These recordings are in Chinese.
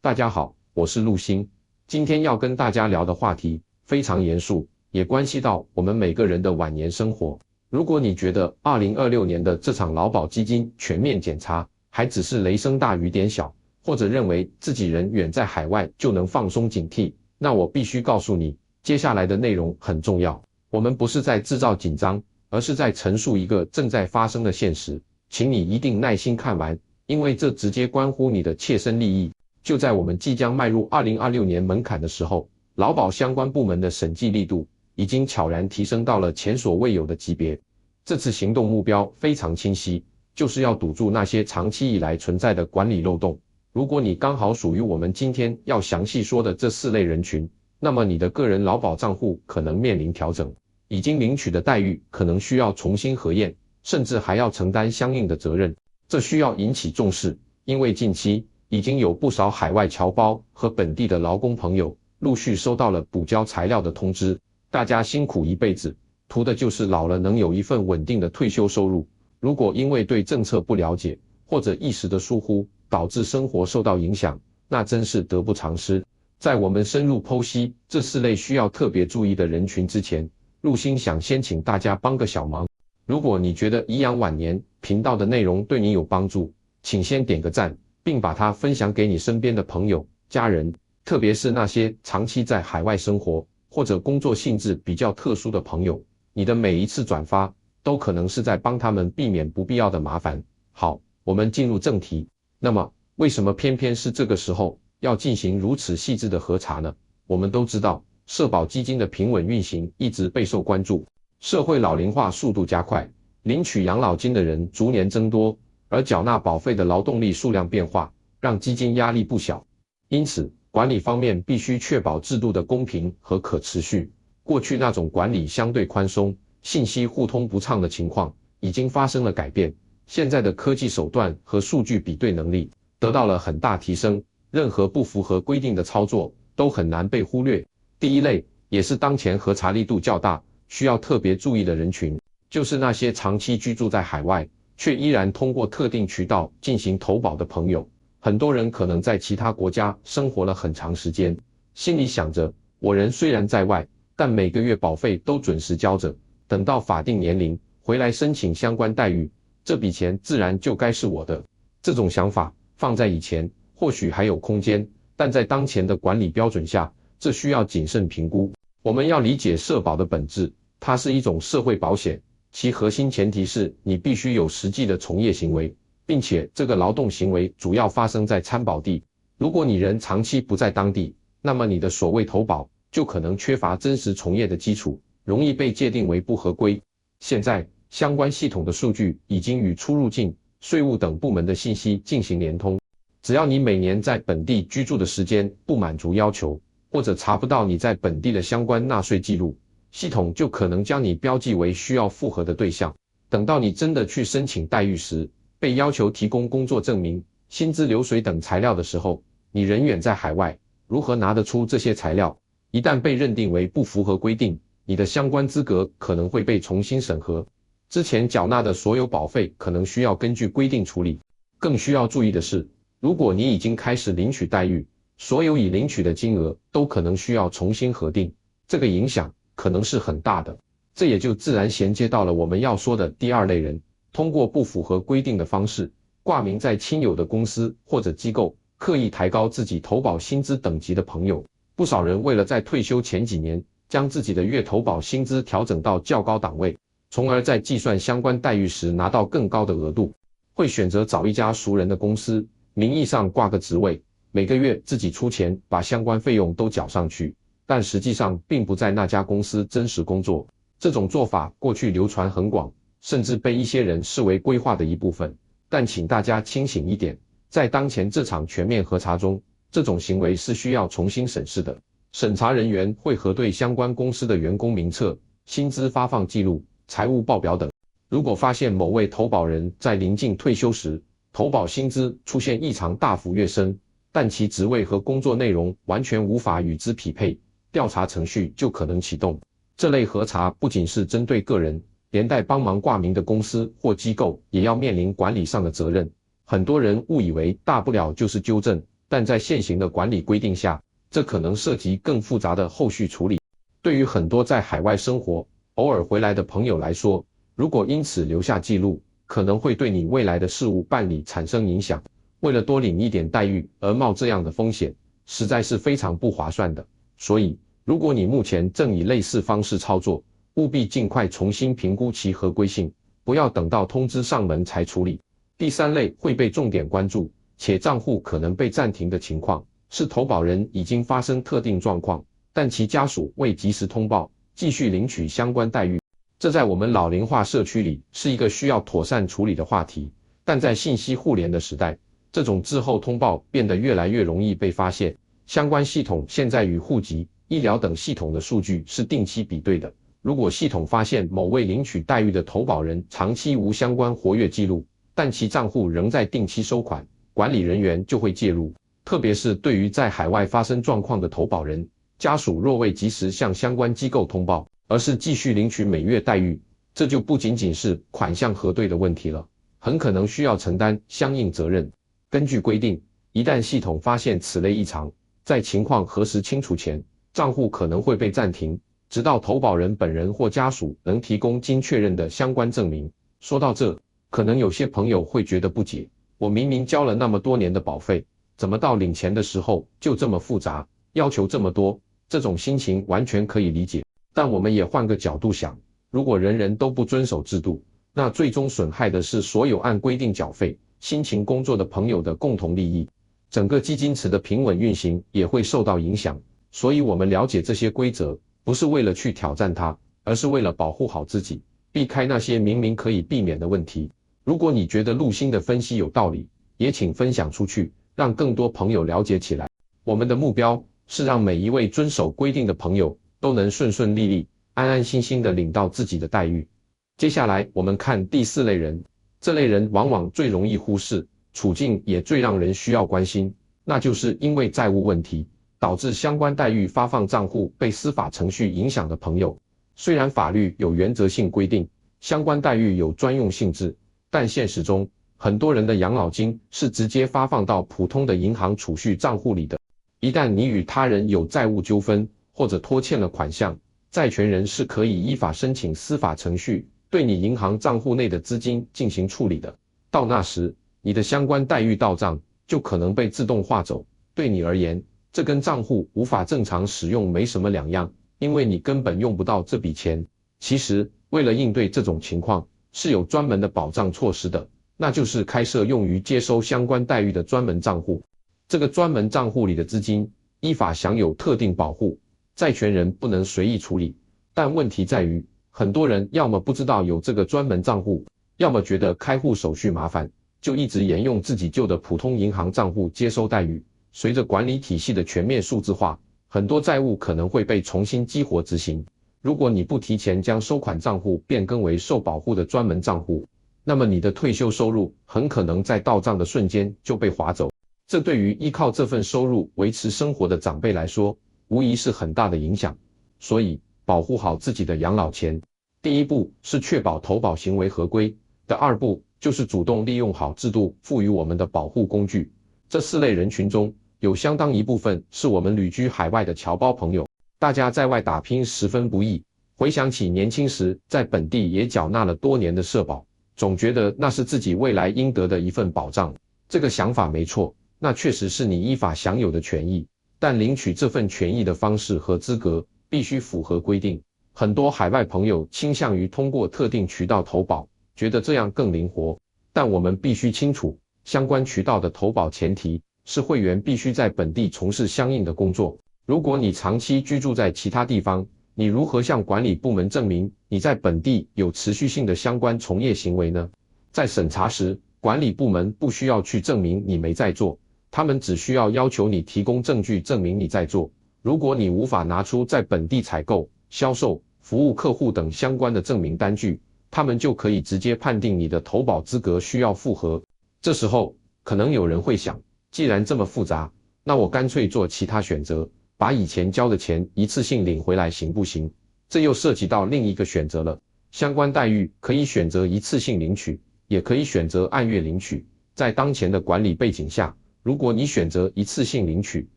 大家好，我是陆星。今天要跟大家聊的话题非常严肃，也关系到我们每个人的晚年生活。如果你觉得2026年的这场劳保基金全面检查还只是雷声大雨点小，或者认为自己人远在海外就能放松警惕，那我必须告诉你，接下来的内容很重要。我们不是在制造紧张，而是在陈述一个正在发生的现实，请你一定耐心看完，因为这直接关乎你的切身利益。就在我们即将迈入2026年门槛的时候，劳保相关部门的审计力度已经悄然提升到了前所未有的级别。这次行动目标非常清晰，就是要堵住那些长期以来存在的管理漏洞。如果你刚好属于我们今天要详细说的这4类人群，那么你的个人劳保账户可能面临调整，已经领取的待遇可能需要重新核验，甚至还要承担相应的责任。这需要引起重视，因为近期已经有不少海外侨胞和本地的劳工朋友陆续收到了补交材料的通知。大家辛苦一辈子，图的就是老了能有一份稳定的退休收入。如果因为对政策不了解，或者一时的疏忽，导致生活受到影响，那真是得不偿失。在我们深入剖析这4类需要特别注意的人群之前，陆星想先请大家帮个小忙。如果你觉得颐养晚年频道的内容对你有帮助，请先点个赞，并把它分享给你身边的朋友、家人，特别是那些长期在海外生活或者工作性质比较特殊的朋友，你的每一次转发都可能是在帮他们避免不必要的麻烦。好，我们进入正题。那么，为什么偏偏是这个时候要进行如此细致的核查呢？我们都知道，社保基金的平稳运行一直备受关注，社会老龄化速度加快，领取养老金的人逐年增多，而缴纳保费的劳动力数量变化，让基金压力不小。因此，管理方面必须确保制度的公平和可持续。过去那种管理相对宽松、信息互通不畅的情况，已经发生了改变。现在的科技手段和数据比对能力得到了很大提升，任何不符合规定的操作都很难被忽略。第一类，也是当前核查力度较大，需要特别注意的人群，就是那些长期居住在海外，却依然通过特定渠道进行投保的朋友。很多人可能在其他国家生活了很长时间，心里想着，我人虽然在外，但每个月保费都准时交着，等到法定年龄回来申请相关待遇，这笔钱自然就该是我的。这种想法放在以前或许还有空间，但在当前的管理标准下，这需要谨慎评估。我们要理解社保的本质，它是一种社会保险，其核心前提是你必须有实际的从业行为，并且这个劳动行为主要发生在参保地。如果你人长期不在当地，那么你的所谓投保就可能缺乏真实从业的基础，容易被界定为不合规。现在相关系统的数据已经与出入境、税务等部门的信息进行连通，只要你每年在本地居住的时间不满足要求，或者查不到你在本地的相关纳税记录，系统就可能将你标记为需要复核的对象。等到你真的去申请待遇时，被要求提供工作证明、薪资流水等材料的时候，你人远在海外，如何拿得出这些材料？一旦被认定为不符合规定，你的相关资格可能会被重新审核，之前缴纳的所有保费可能需要根据规定处理。更需要注意的是，如果你已经开始领取待遇，所有已领取的金额都可能需要重新核定，这个影响可能是很大的。这也就自然衔接到了我们要说的第2类人，通过不符合规定的方式，挂名在亲友的公司或者机构，刻意抬高自己投保薪资等级的朋友。不少人为了在退休前几年将自己的月投保薪资调整到较高档位，从而在计算相关待遇时拿到更高的额度，会选择找一家熟人的公司，名义上挂个职位，每个月自己出钱把相关费用都缴上去，但实际上并不在那家公司真实工作。这种做法过去流传很广，甚至被一些人视为规划的一部分。但请大家清醒一点，在当前这场全面核查中，这种行为是需要重新审视的。审查人员会核对相关公司的员工名册、薪资发放记录、财务报表等。如果发现某位投保人在临近退休时，投保薪资出现异常大幅跃升，但其职位和工作内容完全无法与之匹配，调查程序就可能启动。这类核查不仅是针对个人，连带帮忙挂名的公司或机构也要面临管理上的责任。很多人误以为大不了就是纠正，但在现行的管理规定下，这可能涉及更复杂的后续处理。对于很多在海外生活，偶尔回来的朋友来说，如果因此留下记录，可能会对你未来的事务办理产生影响。为了多领一点待遇而冒这样的风险，实在是非常不划算的。所以，如果你目前正以类似方式操作，务必尽快重新评估其合规性，不要等到通知上门才处理。第三类会被重点关注，且账户可能被暂停的情况，是投保人已经发生特定状况，但其家属未及时通报，继续领取相关待遇。这在我们老龄化社区里是一个需要妥善处理的话题，但在信息互联的时代，这种滞后通报变得越来越容易被发现。相关系统现在与户籍、医疗等系统的数据是定期比对的。如果系统发现某位领取待遇的投保人长期无相关活跃记录，但其账户仍在定期收款，管理人员就会介入。特别是对于在海外发生状况的投保人，家属若未及时向相关机构通报，而是继续领取每月待遇，这就不仅仅是款项核对的问题了，很可能需要承担相应责任。根据规定，一旦系统发现此类异常，在情况核实清楚前，账户可能会被暂停，直到投保人本人或家属能提供经确认的相关证明。说到这，可能有些朋友会觉得不解，我明明交了那么多年的保费，怎么到领钱的时候就这么复杂，要求这么多？这种心情完全可以理解，但我们也换个角度想，如果人人都不遵守制度，那最终损害的是所有按规定缴费、辛勤工作的朋友的共同利益，整个基金池的平稳运行也会受到影响。所以我们了解这些规则，不是为了去挑战它，而是为了保护好自己，避开那些明明可以避免的问题。如果你觉得陆星的分析有道理，也请分享出去，让更多朋友了解起来。我们的目标是让每一位遵守规定的朋友都能顺顺利利、安安心心地领到自己的待遇。接下来我们看第四类人，这类人往往最容易忽视，处境也最让人需要关心，那就是因为债务问题，导致相关待遇发放账户被司法程序影响的朋友。虽然法律有原则性规定，相关待遇有专用性质，但现实中，很多人的养老金是直接发放到普通的银行储蓄账户里的。一旦你与他人有债务纠纷，或者拖欠了款项，债权人是可以依法申请司法程序，对你银行账户内的资金进行处理的。到那时，你的相关待遇到账，就可能被自动划走。对你而言，这跟账户无法正常使用没什么两样，因为你根本用不到这笔钱。其实，为了应对这种情况，是有专门的保障措施的，那就是开设用于接收相关待遇的专门账户。这个专门账户里的资金，依法享有特定保护，债权人不能随意处理。但问题在于，很多人要么不知道有这个专门账户，要么觉得开户手续麻烦，就一直沿用自己旧的普通银行账户接收待遇。随着管理体系的全面数字化，很多债务可能会被重新激活执行。如果你不提前将收款账户变更为受保护的专门账户，那么你的退休收入很可能在到账的瞬间就被划走。这对于依靠这份收入维持生活的长辈来说，无疑是很大的影响。所以，保护好自己的养老钱，第一步是确保投保行为合规，第二步就是主动利用好制度赋予我们的保护工具。这四类人群中，有相当一部分是我们旅居海外的侨胞朋友，大家在外打拼十分不易，回想起年轻时在本地也缴纳了多年的社保，总觉得那是自己未来应得的一份保障。这个想法没错，那确实是你依法享有的权益，但领取这份权益的方式和资格必须符合规定。很多海外朋友倾向于通过特定渠道投保，觉得这样更灵活，但我们必须清楚，相关渠道的投保前提是会员必须在本地从事相应的工作。如果你长期居住在其他地方，你如何向管理部门证明你在本地有持续性的相关从业行为呢？在审查时，管理部门不需要去证明你没在做，他们只需要要求你提供证据证明你在做。如果你无法拿出在本地采购、销售、服务客户等相关的证明单据，他们就可以直接判定你的投保资格需要复核。这时候，可能有人会想，既然这么复杂，那我干脆做其他选择，把以前交的钱一次性领回来行不行？这又涉及到另一个选择了。相关待遇可以选择一次性领取，也可以选择按月领取。在当前的管理背景下，如果你选择一次性领取，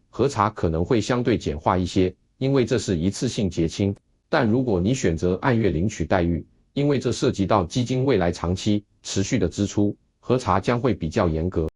核查可能会相对简化一些，因为这是一次性结清。但如果你选择按月领取待遇，因为这涉及到基金未来长期持续的支出，核查将会比较严格。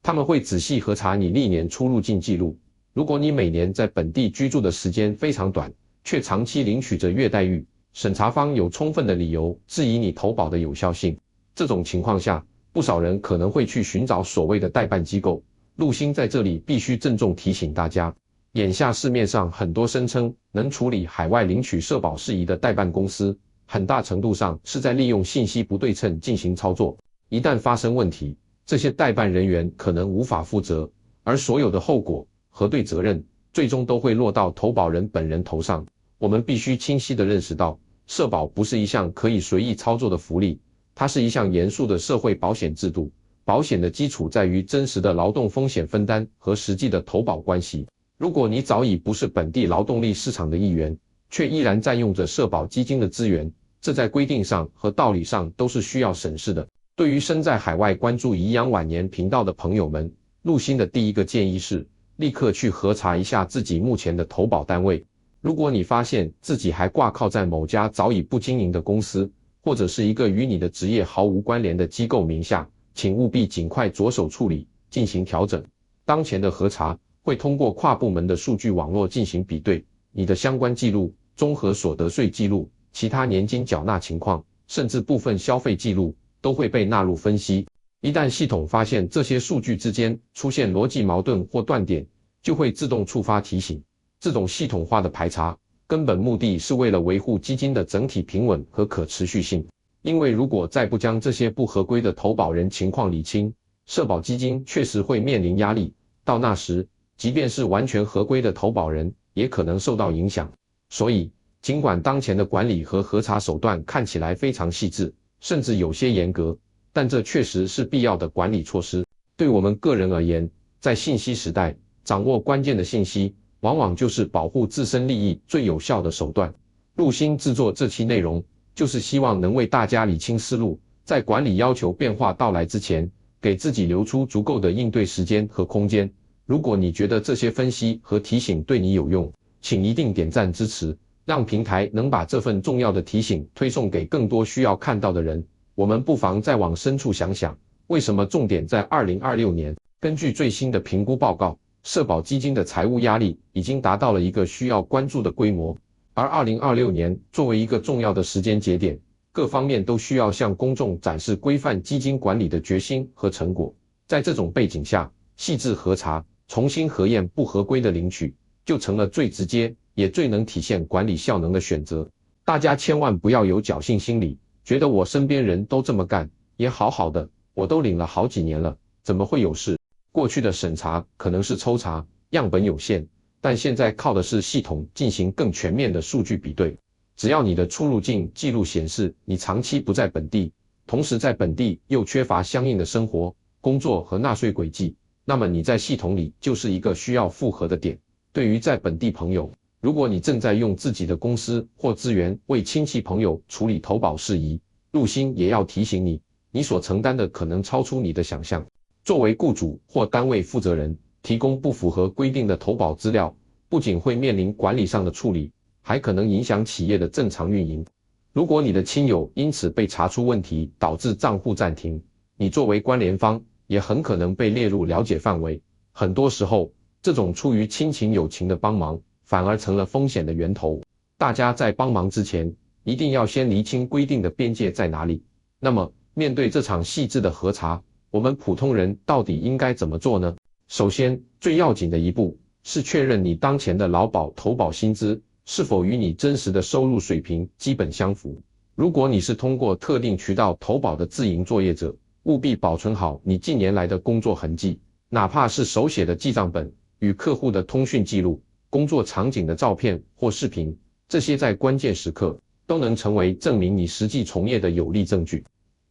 他们会仔细核查你历年出入境记录。如果你每年在本地居住的时间非常短，却长期领取着月待遇，审查方有充分的理由质疑你投保的有效性。这种情况下，不少人可能会去寻找所谓的代办机构。陆星在这里必须郑重提醒大家，眼下市面上很多声称能处理海外领取社保事宜的代办公司，很大程度上是在利用信息不对称进行操作。一旦发生问题，这些代办人员可能无法负责，而所有的后果、核对责任，最终都会落到投保人本人头上。我们必须清晰地认识到，社保不是一项可以随意操作的福利，它是一项严肃的社会保险制度。保险的基础在于真实的劳动风险分担和实际的投保关系。如果你早已不是本地劳动力市场的一员，却依然占用着社保基金的资源，这在规定上和道理上都是需要审视的。对于身在海外关注颐养晚年频道的朋友们，陆星的第一个建议是，立刻去核查一下自己目前的投保单位。如果你发现自己还挂靠在某家早已不经营的公司，或者是一个与你的职业毫无关联的机构名下，请务必尽快着手处理，进行调整。当前的核查会通过跨部门的数据网络进行比对，你的相关记录、综合所得税记录、其他年金缴纳情况，甚至部分消费记录都会被纳入分析。一旦系统发现这些数据之间出现逻辑矛盾或断点，就会自动触发提醒。这种系统化的排查根本目的是为了维护基金的整体平稳和可持续性。因为如果再不将这些不合规的投保人情况理清，社保基金确实会面临压力，到那时，即便是完全合规的投保人，也可能受到影响。所以，尽管当前的管理和核查手段看起来非常细致，甚至有些严格，但这确实是必要的管理措施。对我们个人而言，在信息时代，掌握关键的信息，往往就是保护自身利益最有效的手段。陆星制作这期内容，就是希望能为大家理清思路，在管理要求变化到来之前，给自己留出足够的应对时间和空间。如果你觉得这些分析和提醒对你有用，请一定点赞支持，让平台能把这份重要的提醒推送给更多需要看到的人。我们不妨再往深处想想，为什么重点在2026年？根据最新的评估报告，社保基金的财务压力已经达到了一个需要关注的规模，而2026年作为一个重要的时间节点，各方面都需要向公众展示规范基金管理的决心和成果。在这种背景下，细致核查、重新核验不合规的领取，就成了最直接也最能体现管理效能的选择。大家千万不要有侥幸心理，觉得我身边人都这么干，也好好的，我都领了好几年了，怎么会有事？过去的审查可能是抽查，样本有限，但现在靠的是系统进行更全面的数据比对。只要你的出入境记录显示你长期不在本地，同时在本地又缺乏相应的生活、工作和纳税轨迹，那么你在系统里就是一个需要复核的点。对于在本地朋友，如果你正在用自己的公司或资源为亲戚朋友处理投保事宜，陆星也要提醒你，你所承担的可能超出你的想象。作为雇主或单位负责人，提供不符合规定的投保资料，不仅会面临管理上的处理，还可能影响企业的正常运营。如果你的亲友因此被查出问题，导致账户暂停，你作为关联方也很可能被列入了解范围。很多时候，这种出于亲情友情的帮忙，反而成了风险的源头。大家在帮忙之前，一定要先厘清规定的边界在哪里。那么，面对这场细致的核查，我们普通人到底应该怎么做呢？首先，最要紧的一步是确认你当前的劳保投保薪资是否与你真实的收入水平基本相符。如果你是通过特定渠道投保的自营作业者，务必保存好你近年来的工作痕迹，哪怕是手写的记账本、与客户的通讯记录、工作场景的照片或视频，这些在关键时刻都能成为证明你实际从业的有力证据。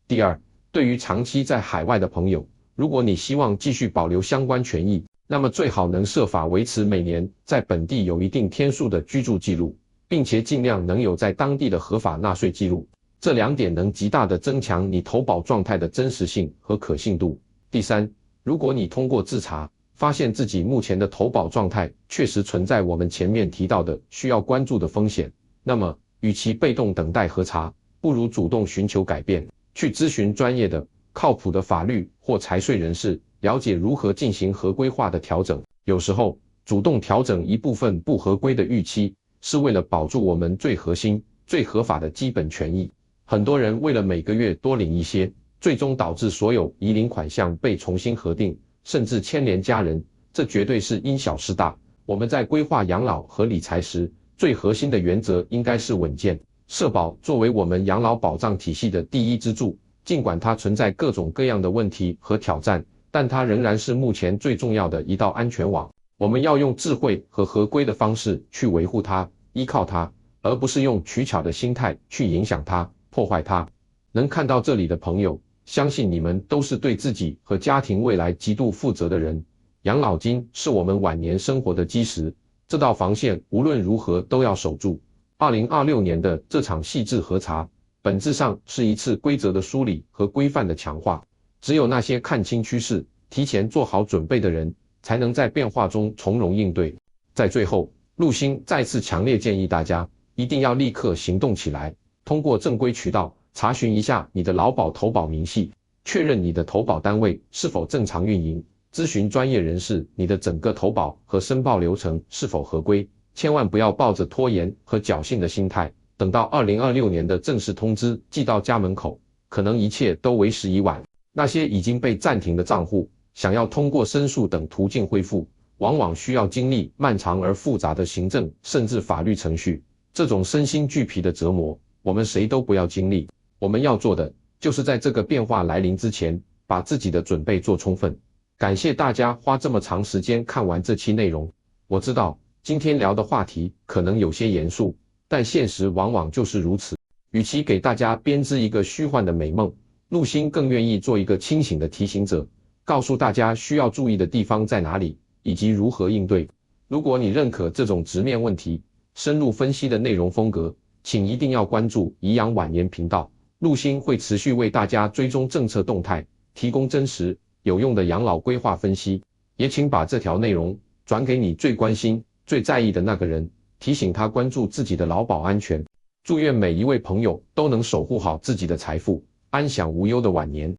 第二，对于长期在海外的朋友，如果你希望继续保留相关权益，那么最好能设法维持每年在本地有一定天数的居住记录，并且尽量能有在当地的合法纳税记录。这两点能极大地增强你投保状态的真实性和可信度。第三，如果你通过自查发现自己目前的投保状态确实存在我们前面提到的需要关注的风险，那么与其被动等待核查，不如主动寻求改变，去咨询专业的、靠谱的法律或财税人士，了解如何进行合规化的调整。有时候，主动调整一部分不合规的预期，是为了保住我们最核心、最合法的基本权益。很多人为了每个月多领一些，最终导致所有移领款项被重新核定，甚至牵连家人，这绝对是因小失大。我们在规划养老和理财时，最核心的原则应该是稳健。社保作为我们养老保障体系的第一支柱，尽管它存在各种各样的问题和挑战，但它仍然是目前最重要的一道安全网。我们要用智慧和合规的方式去维护它，依靠它，而不是用取巧的心态去影响它、破坏它。能看到这里的朋友，相信你们都是对自己和家庭未来极度负责的人。养老金是我们晚年生活的基石，这道防线无论如何都要守住。2026年的这场细致核查，本质上是一次规则的梳理和规范的强化。只有那些看清趋势、提前做好准备的人，才能在变化中从容应对。在最后，陆星再次强烈建议大家，一定要立刻行动起来，通过正规渠道查询一下你的劳保投保明细，确认你的投保单位是否正常运营，咨询专业人士你的整个投保和申报流程是否合规。千万不要抱着拖延和侥幸的心态，等到2026年的正式通知寄到家门口，可能一切都为时已晚。那些已经被暂停的账户，想要通过申诉等途径恢复，往往需要经历漫长而复杂的行政甚至法律程序。这种身心俱疲的折磨，我们谁都不要经历。我们要做的，就是在这个变化来临之前，把自己的准备做充分。感谢大家花这么长时间看完这期内容。我知道今天聊的话题可能有些严肃，但现实往往就是如此。与其给大家编织一个虚幻的美梦，陆星更愿意做一个清醒的提醒者，告诉大家需要注意的地方在哪里，以及如何应对。如果你认可这种直面问题、深入分析的内容风格，请一定要关注颐养晚年频道。陆星会持续为大家追踪政策动态，提供真实有用的养老规划分析。也请把这条内容转给你最关心、最在意的那个人，提醒他关注自己的劳保安全。祝愿每一位朋友都能守护好自己的财富，安享无忧的晚年。